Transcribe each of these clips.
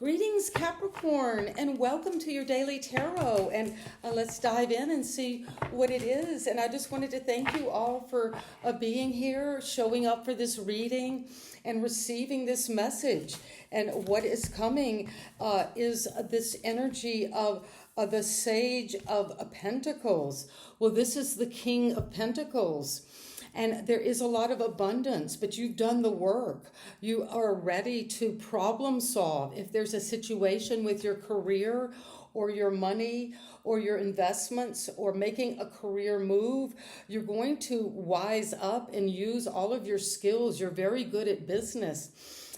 Greetings, Capricorn, and welcome to your daily tarot. And let's dive in and see what it is. And I just wanted to thank you all for being here, showing up for this reading, and receiving this message. And what is coming is this energy of the Sage of Pentacles. Well, this is the King of Pentacles. And there is a lot of abundance, but you've done the work. You are ready to problem solve. If there's a situation with your career or your money or your investments or making a career move, you're going to wise up and use all of your skills. You're very good at business.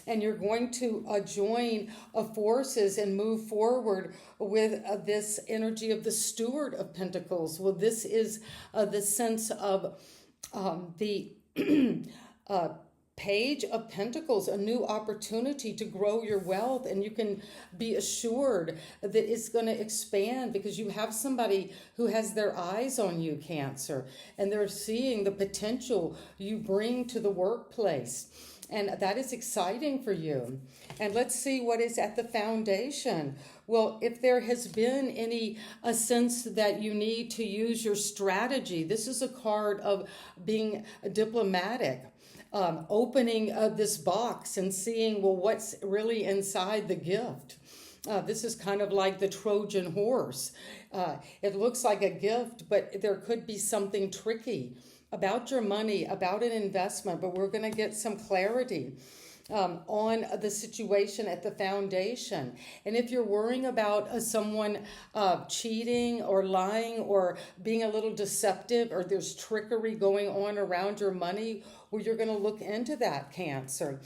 And you're going to join forces and move forward with this energy of the Steward of Pentacles. Well, this is the sense of the Page of Pentacles, a new opportunity to grow your wealth, and you can be assured that it's going to expand because you have somebody who has their eyes on you, Cancer, and they're seeing the potential you bring to the workplace. And that is exciting for you. And let's see what is at the foundation. Well, if there has been a sense that you need to use your strategy, this is a card of being diplomatic, opening this box and seeing, well, what's really inside the gift. This is kind of like the Trojan horse. It looks like a gift, but there could be something tricky about your money, about an investment, but we're going to get some clarity on the situation at the foundation. And if you're worrying about someone cheating or lying or being a little deceptive, or there's trickery going on around your money, well, you're going to look into that, Cancer,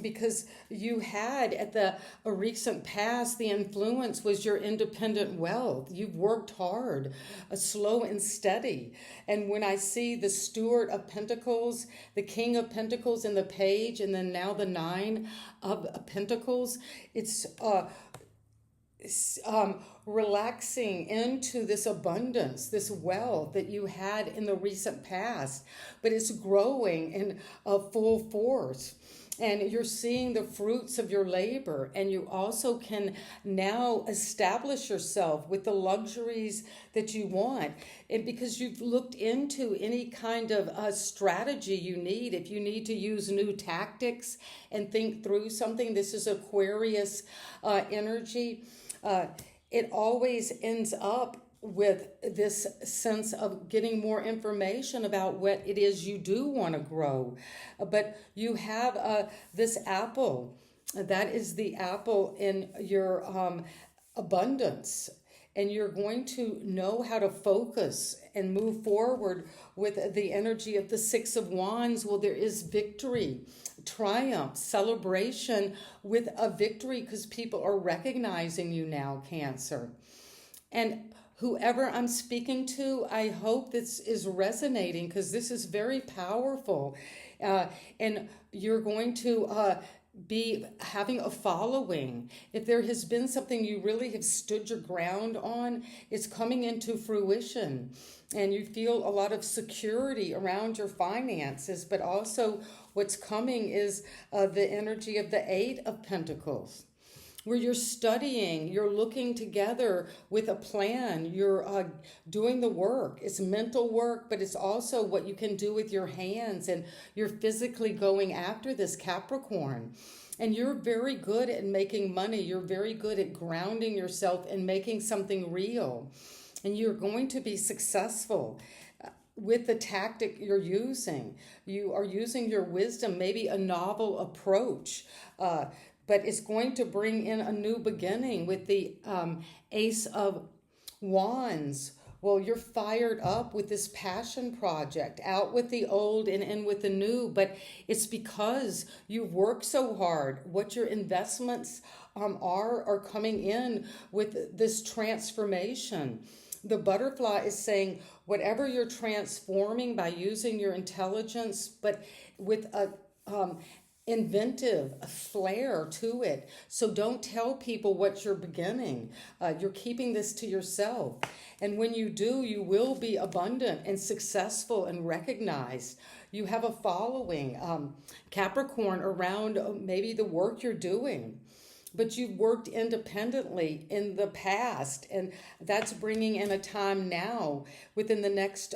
because you had at the recent past, the influence was your independent wealth. You've worked hard, slow and steady. And when I see the Steward of Pentacles, the King of Pentacles in the page, and then now the Nine of Pentacles, it's relaxing into this abundance, this wealth that you had in the recent past, but it's growing in full force. And you're seeing the fruits of your labor, and you also can now establish yourself with the luxuries that you want. And because you've looked into any kind of strategy you need, if you need to use new tactics and think through something, this is Aquarius energy. It always ends up with this sense of getting more information about what it is you do want to grow. But you have this apple. That is the apple in your abundance. And you're going to know how to focus and move forward with the energy of the Six of Wands. Well, there is victory, triumph, celebration with a victory because people are recognizing you now, Cancer. And whoever I'm speaking to, I hope this is resonating because this is very powerful. And you're going to be having a following. If there has been something you really have stood your ground on, it's coming into fruition. And you feel a lot of security around your finances, but also what's coming is the energy of the Eight of Pentacles, where you're studying, you're looking together with a plan, you're doing the work. It's mental work, but it's also what you can do with your hands, and you're physically going after this, Capricorn. And you're very good at making money. You're very good at grounding yourself and making something real. And you're going to be successful with the tactic you're using. You are using your wisdom, maybe a novel approach, but it's going to bring in a new beginning with the Ace of Wands. Well, you're fired up with this passion project, out with the old and in with the new, but it's because you've worked so hard. What your investments are coming in with this transformation. The butterfly is saying whatever you're transforming by using your intelligence, but with a inventive flair to it. So don't tell people what you're beginning. You're keeping this to yourself. And when you do, you will be abundant and successful and recognized. You have a following, Capricorn, around maybe the work you're doing. but you've worked independently in the past, and that's bringing in a time now within the next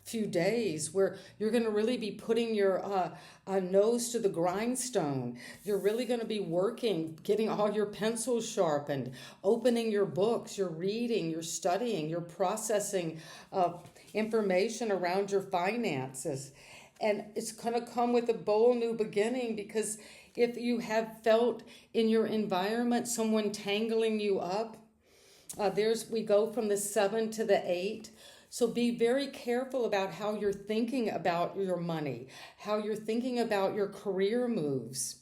few days where you're going to really be putting your nose to the grindstone. You're really going to be working, getting all your pencils sharpened, opening your books, you're reading, you're studying, you're processing information around your finances. And it's going to come with a bold new beginning, because if you have felt in your environment someone tangling you up, we go from the 7 to the 8. So be very careful about how you're thinking about your money, how you're thinking about your career moves.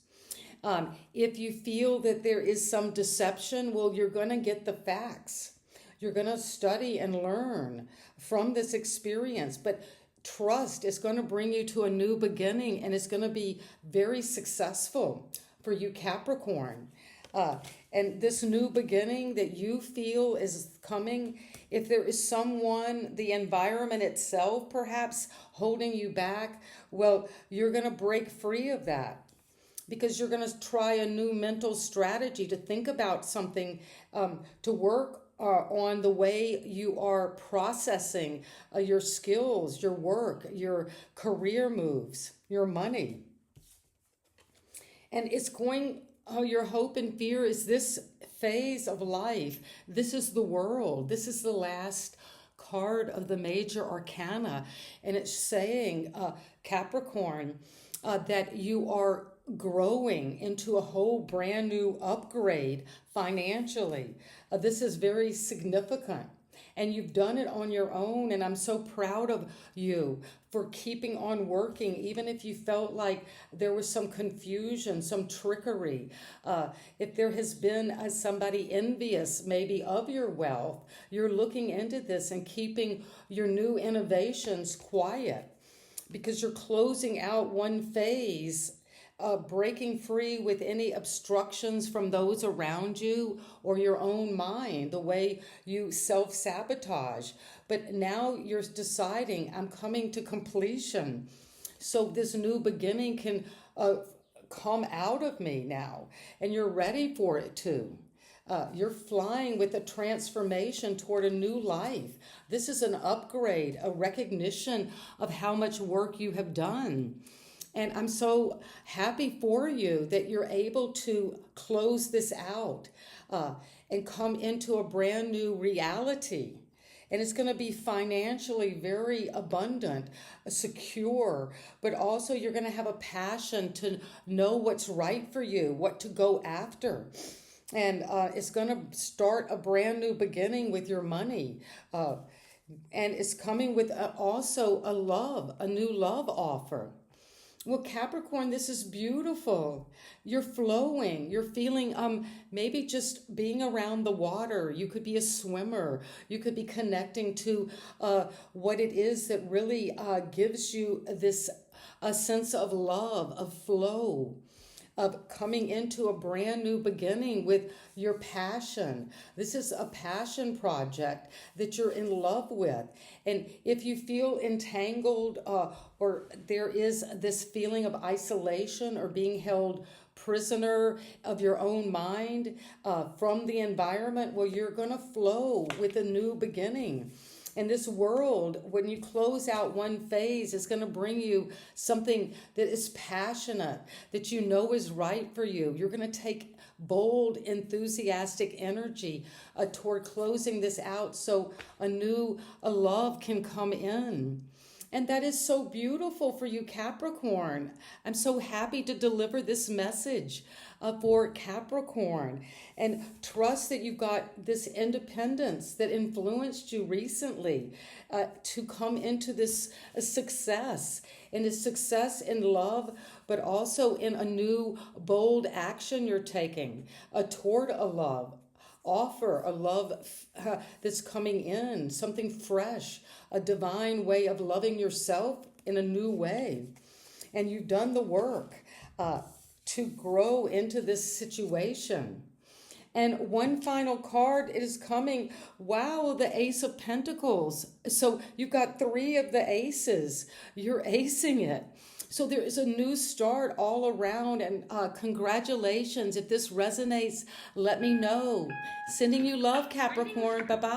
If you feel that there is some deception, well, you're going to get the facts. You're going to study and learn from this experience. But trust is going to bring you to a new beginning, and it's going to be very successful for you, Capricorn. And this new beginning that you feel is coming, if there is someone, the environment itself perhaps holding you back, well, you're going to break free of that, because you're going to try a new mental strategy to think about something, to work on the way you are processing your skills, your work, your career moves, your money. And it's going, your hope and fear is this phase of life. This is the world. This is the last card of the major arcana. And it's saying, Capricorn, that you are growing into a whole brand new upgrade financially. This is very significant. And you've done it on your own. And I'm so proud of you for keeping on working, even if you felt like there was some confusion, some trickery. If there has been somebody envious maybe of your wealth, you're looking into this and keeping your new innovations quiet, because you're closing out one phase, breaking free with any obstructions from those around you or your own mind, the way you self-sabotage. But now you're deciding, I'm coming to completion. So this new beginning can come out of me now, and you're ready for it to. You're flying with a transformation toward a new life. This is an upgrade, a recognition of how much work you have done. And I'm so happy for you that you're able to close this out and come into a brand new reality. And it's going to be financially very abundant, secure, but also you're going to have a passion to know what's right for you, what to go after. And it's going to start a brand new beginning with your money. And it's coming with also a new love offer. Well, Capricorn, this is beautiful. You're flowing. You're feeling maybe just being around the water. You could be a swimmer. You could be connecting to what it is that really gives you this a sense of love, of flow, of coming into a brand new beginning with your passion. This is a passion project that you're in love with. And if you feel entangled or there is this feeling of isolation or being held prisoner of your own mind from the environment, well, you're going to flow with a new beginning. And this world, when you close out one phase, is going to bring you something that is passionate, that you know is right for you. You're going to take bold, enthusiastic energy toward closing this out so a new love can come in. And that is so beautiful for you, Capricorn. I'm so happy to deliver this message for Capricorn. And trust that you've got this independence that influenced you recently to come into this success. And a success in love, but also in a new bold action you're taking toward a love. Offer a love that's coming in, something fresh, a divine way of loving yourself in a new way. And you've done the work to grow into this situation. And one final card is coming. Wow, the Ace of Pentacles. So you've got 3 of the aces. You're acing it. So there is a new start all around, and congratulations. If this resonates, let me know. Sending you love, Capricorn. Bye bye.